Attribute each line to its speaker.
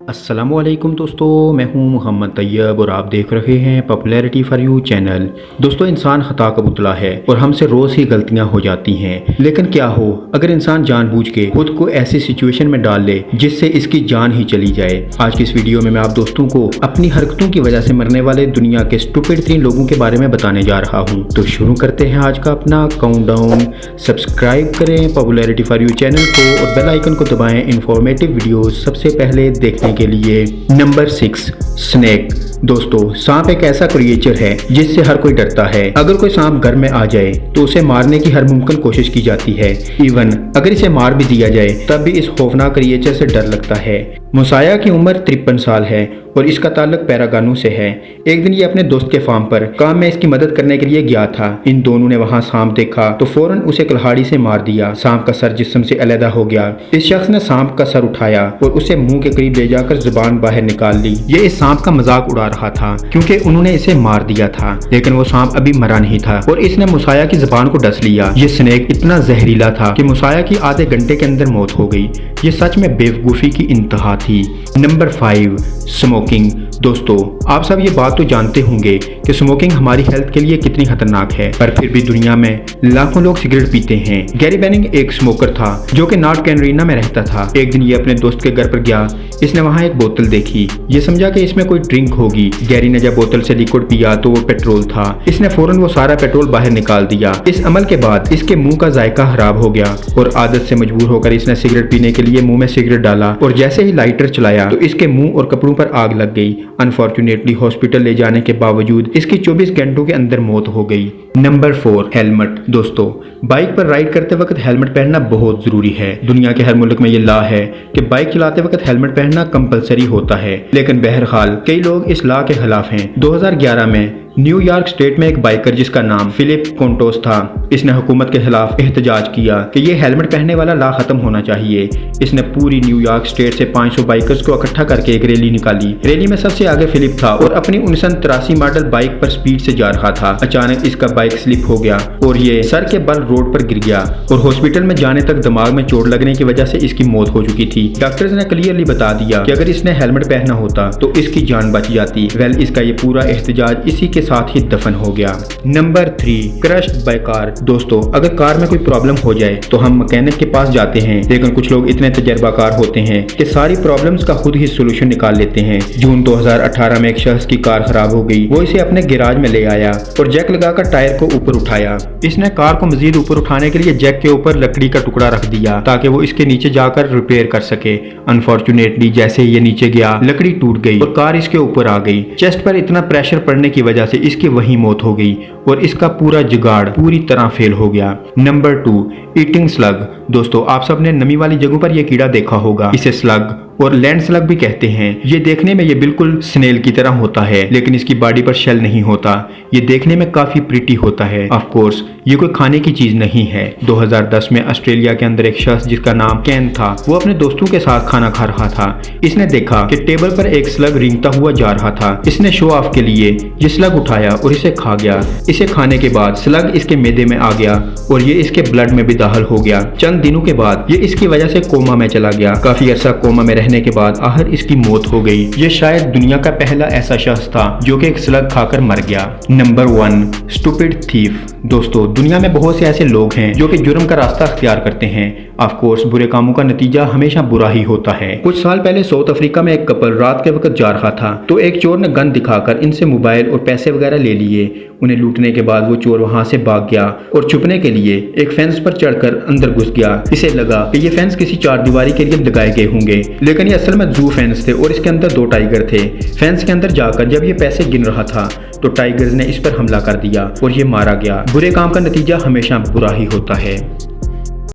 Speaker 1: अस्सलामुअलैकुम दोस्तों, मैं हूं मोहम्मद तैयब और आप देख रहे हैं पॉपुलैरिटी फॉर यू चैनल। दोस्तों, इंसान खता का पुतला है और हमसे रोज़ ही गलतियां हो जाती हैं। लेकिन क्या हो अगर इंसान जानबूझ के खुद को ऐसी सिचुएशन में डाल ले जिससे इसकी जान ही चली जाए। आज की इस वीडियो में मैं आप दोस्तों को अपनी हरकतों की वजह से मरने वाले दुनिया के स्टूपिड 3 लोगों के बारे में बताने जा रहा हूँ। तो शुरू करते हैं आज का अपना काउंटडाउन। सब्सक्राइब करें पॉपुलैरिटी फॉर यू चैनल को और बेल आइकन को दबाएं इन्फॉर्मेटिव वीडियो सबसे पहले देखने के लिए। Number 6, snake. दोस्तों, सांप एक ऐसा क्रिएचर है जिससे हर कोई डरता है। अगर कोई सांप घर में आ जाए तो उसे मारने की हर मुमकिन कोशिश की जाती है। इवन अगर इसे मार भी दिया जाए तब भी इस खौफनाक क्रिएचर से डर लगता है। मुसाया की उम्र 53 साल है और इसका ताल्लुक पैरागानू से है। एक दिन ये अपने दोस्त के फार्म पर काम में इसकी मदद करने के लिए गया था। इन दोनों ने वहाँ सांप देखा तो फौरन उसे कुल्हाड़ी से मार दिया। सांप का सर जिस्म से अलग हो गया। इस शख्स ने सांप का सर उठाया और उसे मुंह के करीब ले जाकर जुबान बाहर निकाल ली। ये इस सांप का मजाक उड़ा रहा था क्योंकि उन्होंने इसे मार दिया था, लेकिन वो सांप अभी मरा नहीं था और इसने मुसाया की जुबान को डस लिया। ये स्नेक इतना जहरीला था कि मुसाया की आधे घंटे के अंदर मौत हो गई। ये सच में बेवकूफ़ी की इंतहा थी। Number 5, smoking. दोस्तों, आप सब ये बात तो जानते होंगे कि स्मोकिंग हमारी हेल्थ के लिए कितनी खतरनाक है, पर फिर भी दुनिया में लाखों लोग सिगरेट पीते हैं। गैरी बेनिंग एक स्मोकर था जो कि नॉर्थ कैरोलिना में रहता था। एक दिन ये अपने दोस्त के घर पर गया। इसने वहाँ एक बोतल देखी। ये समझा कि इसमें कोई ड्रिंक होगी। गैरी ने जब बोतल से लिक्विड पिया तो वो पेट्रोल था। इसने फौरन वो सारा पेट्रोल बाहर निकाल दिया। इस अमल के बाद इसके मुंह का जायका खराब हो गया और आदत से मजबूर होकर इसने सिगरेट पीने के लिए मुंह में सिगरेट डाला और जैसे ही लाइटर चलाया तो इसके मुंह और कपड़ों पर आग लग गई। अनफॉर्चुनेटली हॉस्पिटल ले जाने के बावजूद इसकी 24 घंटों के अंदर मौत हो गई। Number 4, helmet. दोस्तों, बाइक पर राइड करते वक्त हेलमेट पहनना बहुत जरूरी है। दुनिया के हर मुल्क में ये लॉ है कि बाइक चलाते वक्त हेलमेट पहनना कंपलसरी होता है, लेकिन बहरहाल कई लोग इस लॉ के खिलाफ हैं। 2011 में न्यूयॉर्क स्टेट में एक बाइकर जिसका नाम फिलिप कोंटोस था, इसने हुकूमत के खिलाफ एहतजाज किया कि ये हेलमेट पहनने वाला लॉ खत्म होना चाहिए। इसने पूरी न्यूयॉर्क स्टेट से 500 बाइकर्स को इकट्ठा करके एक रैली निकाली। रैली में सबसे आगे फिलिप था और अपनी 1983 मॉडल बाइक पर स्पीड से जा रहा था। अचानक इसका बाइक स्लिप हो गया और ये सर के बल रोड पर गिर गया और हॉस्पिटल में जाने तक दिमाग में चोट लगने की वजह से इसकी मौत हो चुकी थी। डॉक्टर्स ने क्लियरली बता दिया कि अगर इसने हेलमेट पहना होता तो इसकी जान बच जाती। वेल, इसका ये पूरा एहतजाज इसी के साथ ही दफन हो गया। Number 3, crushed by car. दोस्तों, अगर कार में कोई प्रॉब्लम हो जाए तो हम मैकेनिक के पास जाते हैं, लेकिन कुछ लोग इतने तजर्बाकार होते हैं कि सारी प्रॉब्लम्स का खुद ही सोल्यूशन निकाल लेते हैं। जून 2018 में एक शख्स की कार खराब हो गई। वो इसे अपने गैराज में ले आया और जैक लगाकर टायर को ऊपर उठाया। इसने कार को मजीद ऊपर उठाने के लिए जैक के ऊपर लकड़ी का टुकड़ा रख दिया ताकि वो इसके नीचे जाकर रिपेयर कर सके। अनफॉर्चुनेटली जैसे ये नीचे गया, लकड़ी टूट गई और कार इसके ऊपर आ गई। चेस्ट पर इतना प्रेशर पड़ने की वजह से इसकी वहीं मौत हो गई और इसका पूरा जुगाड़ पूरी तरह फेल हो गया। Number 2, eating slug. दोस्तों, आप सब ने नमी वाली जगहों पर यह कीड़ा देखा होगा। इसे स्लग और लैंड स्लग भी कहते हैं। ये देखने में ये बिल्कुल स्नेल की तरह होता है, लेकिन इसकी बॉडी पर शेल नहीं होता। ये देखने में काफी प्रिटी होता है। ऑफ कोर्स ये कोई खाने की चीज नहीं है। 2010 में ऑस्ट्रेलिया के अंदर एक शख्स जिसका नाम कैन था, वो अपने दोस्तों के साथ खाना खा रहा था। इसने देखा कि टेबल पर एक स्लग रेंगता हुआ जा रहा था। इसने शो ऑफ के लिए ये स्लग उठाया और इसे खा गया। इसे खाने के बाद स्लग इसके मैदे में आ गया और ये इसके ब्लड में भी दाखिल हो गया। चंद दिनों के बाद ये इसकी वजह से कोमा में चला गया। काफी अरसा कोमा में रहने के बाद आखिर इसकी मौत हो गई। ये शायद दुनिया का पहला ऐसा शख्स था जो कि एक स्लग खाकर मर गया। Number 1, stupid thief. दोस्तों, दुनिया में बहुत से ऐसे लोग हैं जो कि जुर्म का रास्ता अख्तियार करते हैं। ऑफ कोर्स बुरे कामों का नतीजा हमेशा बुरा ही होता है। कुछ साल पहले साउथ अफ्रीका में एक कपल रात के वक्त जा रहा था तो एक चोर ने गन दिखाकर इनसे मोबाइल और पैसे वगैरह ले लिए। उन्हें लूटने के बाद वो चोर वहां से भाग गया और छुपने के लिए एक फेंस पर चढ़कर अंदर घुस गया। इसे लगा कि ये फेंस किसी चारदीवारी के लिए लगाए गए होंगे, लेकिन ये असल में जू फेंस थे और इसके अंदर 2 टाइगर थे। फेंस के अंदर जाकर जब ये पैसे गिन रहा था तो टाइगर्स ने इस पर हमला कर दिया और ये मारा गया। बुरे काम का नतीजा हमेशा बुरा ही होता है।